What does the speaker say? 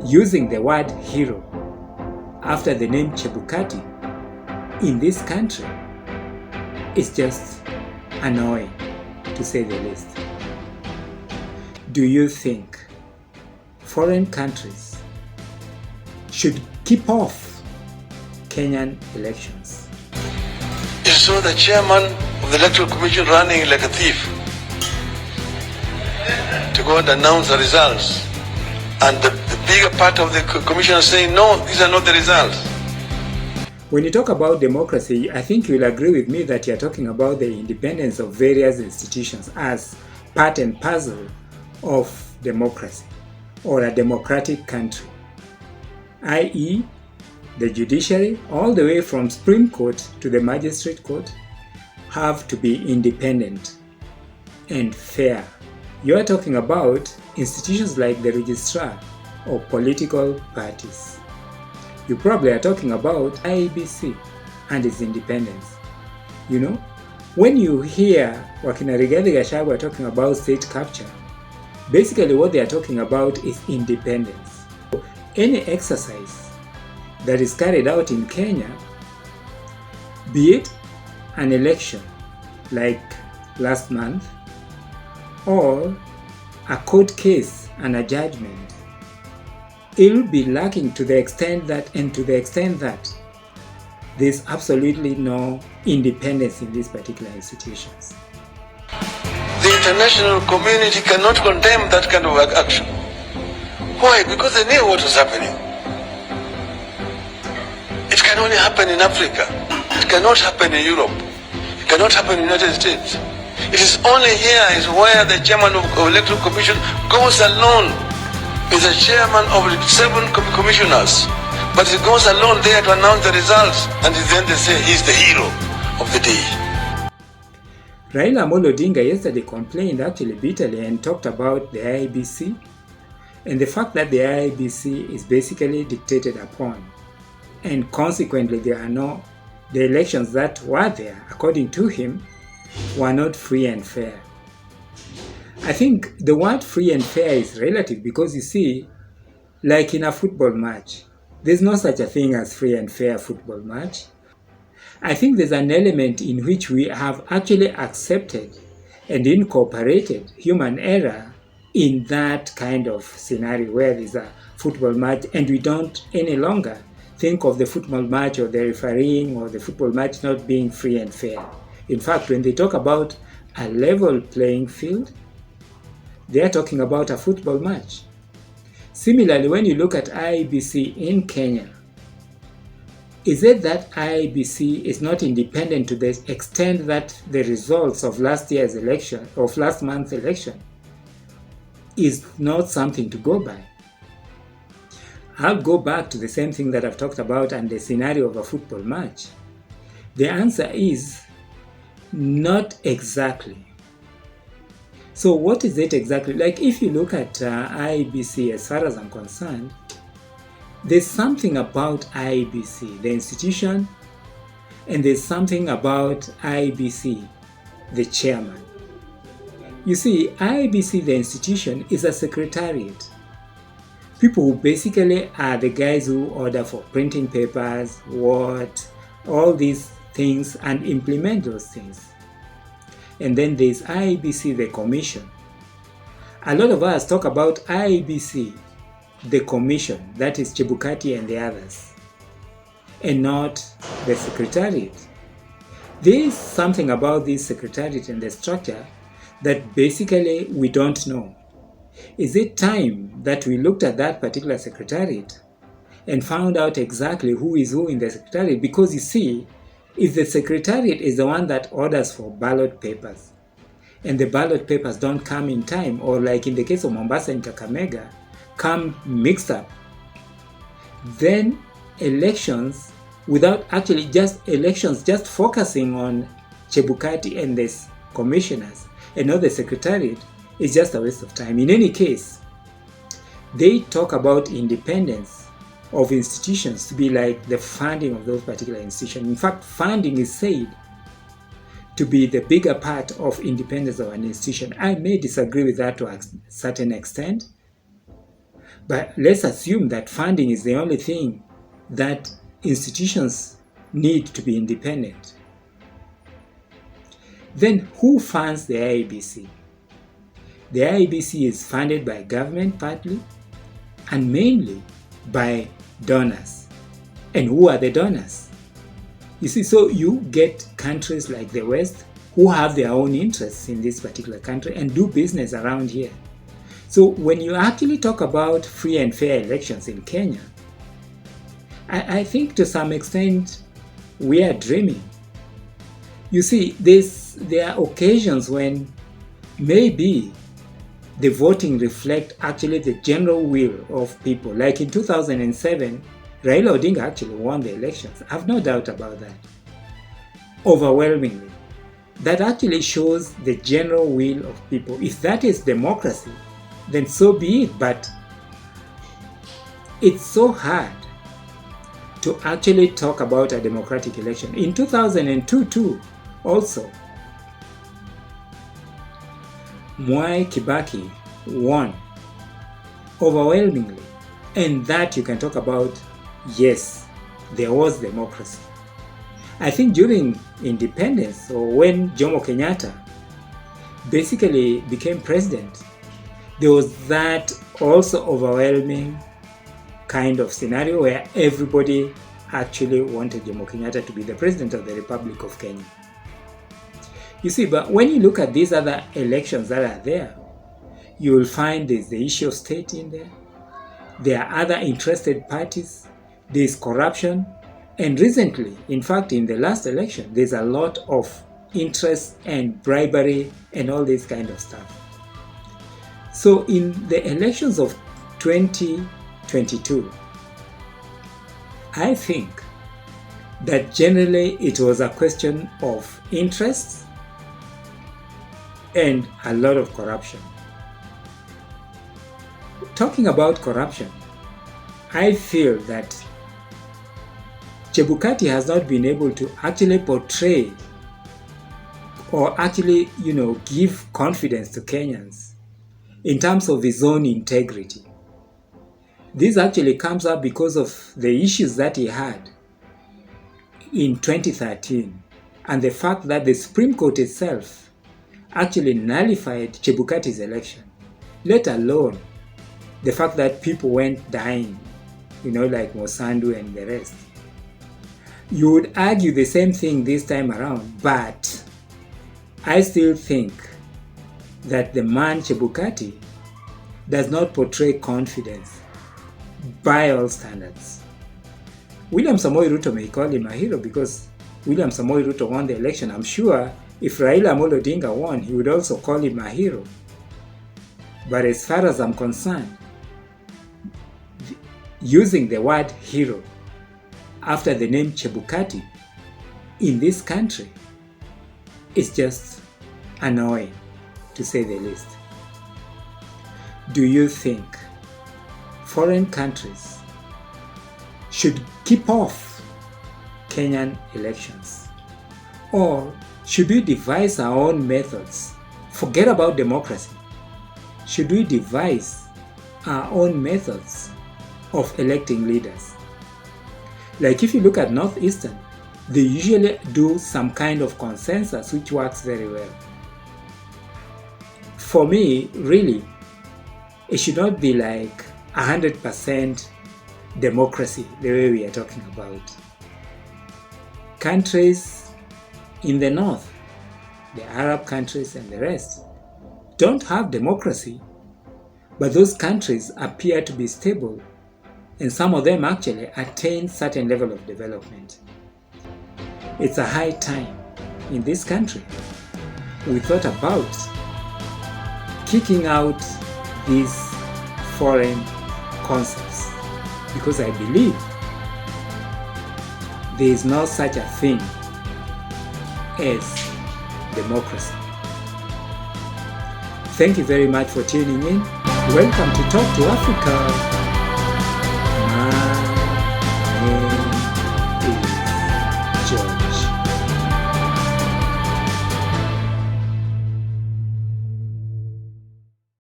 using the word hero after the name Chebukati in this country is just annoying, to say the least. Do you think foreign countries should keep off Kenyan elections? You saw the chairman of the Electoral Commission running like a thief to go and announce the results. And the bigger part of the commission is saying, no, these are not the results. When you talk about democracy, I think you'll agree with me that you're talking about the independence of various institutions as part and parcel of democracy or a democratic country, i.e., the judiciary, all the way from Supreme Court to the Magistrate Court, have to be independent and fair. You are talking about institutions like the registrar or political parties. You probably are talking about IEBC and its independence. You know, when you hear Wakina Rigathi Gachagua talking about state capture, basically what they are talking about is independence. Any exercise that is carried out in Kenya, be it an election like last month, or a court case and a judgment, it will be lacking to the extent that there's absolutely no independence in these particular institutions. The international community cannot condemn that kind of action. Why? Because they knew what was happening. It can only happen in Africa. It cannot happen in Europe. It cannot happen in the United States. It is only here is where the chairman of Electoral Commission goes alone. He's the chairman of 7 commissioners, but he goes alone there to announce the results, and then they say he's the hero of the day. Raila Amolo Odinga yesterday complained actually bitterly and talked about the IEBC and the fact that the IEBC is basically dictated upon, and consequently the elections that were there, according to him, were not free and fair. I think the word free and fair is relative because you see, like in a football match, there's no such a thing as free and fair football match. I think there's an element in which we have actually accepted and incorporated human error in that kind of scenario where there's a football match and we don't any longer think of the football match or the refereeing or the football match not being free and fair. In fact, when they talk about a level playing field, they are talking about a football match. Similarly, when you look at IEBC in Kenya, is it that IEBC is not independent to the extent that the results of last month's election, is not something to go by? I'll go back to the same thing that I've talked about and the scenario of a football match. The answer is not exactly. So what is it exactly? Like if you look at IEBC, as far as I'm concerned, there's something about IEBC, the institution, and there's something about IEBC, the chairman. You see, IEBC, the institution, is a secretariat. People who basically are the guys who order for printing papers, all these things, and implement those things. And then there's IEBC, the commission. A lot of us talk about IEBC, the commission, that is Chebukati and the others, and not the secretariat. There is something about this secretariat and the structure that basically we don't know. Is it time that we looked at that particular secretariat and found out exactly who is who in the secretariat? Because you see, if the secretariat is the one that orders for ballot papers, and the ballot papers don't come in time, or like in the case of Mombasa and Kakamega, come mixed up, then elections, without actually just elections, just focusing on Chebukati and the commissioners and not the secretariat, is just a waste of time. In any case, they talk about independence of institutions to be like the funding of those particular institutions. In fact, funding is said to be the bigger part of independence of an institution. I may disagree with that to a certain extent, But let's assume that funding is the only thing, that institutions need to be independent. Then who funds the IEBC? The IEBC is funded by government partly and mainly by donors. And who are the donors? You see, so you get countries like the West who have their own interests in this particular country and do business around here. So when you actually talk about free and fair elections in Kenya, I think to some extent we are dreaming. You see, there are occasions when maybe the voting reflects actually the general will of people. Like in 2007, Raila Odinga actually won the elections. I have no doubt about that. Overwhelmingly. That actually shows the general will of people. If that is democracy, then so be it. But it's so hard to actually talk about a democratic election. In 2002 too, also, Mwai Kibaki won overwhelmingly. And that you can talk about, yes, there was democracy. I think during independence, or when Jomo Kenyatta basically became president, there was that also overwhelming kind of scenario where everybody actually wanted Jomo Kenyatta to be the president of the Republic of Kenya. You see, but when you look at these other elections that are there, you will find there's the issue of state in there. There are other interested parties. There's corruption. And recently, in fact, in the last election, there's a lot of interest and bribery and all this kind of stuff. So in the elections of 2022, I think that generally it was a question of interest and a lot of corruption. Talking about corruption, I feel that Chebukati has not been able to actually portray or actually, give confidence to Kenyans in terms of his own integrity. This actually comes up because of the issues that he had in 2013 and the fact that the Supreme Court itself actually nullified Chebukati's election, let alone the fact that people went dying, like Mosandu and the rest. You would argue the same thing this time around, but I still think that the man Chebukati does not portray confidence by all standards. William Samoei Ruto may call him a hero because William Samoei Ruto won the election. I'm sure if Raila Amolo Odinga won, he would also call him a hero. But as far as I'm concerned, using the word hero after the name Chebukati in this country is just annoying, to say the least. Do you think foreign countries should keep off Kenyan elections? Or should we devise our own methods? Forget about democracy. Should we devise our own methods of electing leaders? Like if you look at Northeastern, they usually do some kind of consensus which works very well. For me, really, it should not be like 100% democracy the way we are talking about. Countries in the north, the Arab countries and the rest, don't have democracy, but those countries appear to be stable, and some of them actually attain certain level of development. It's a high time in this country we thought about kicking out these foreign concepts, because I believe there is no such a thing as democracy. Thank you very much for tuning in. Welcome to Talk to Africa.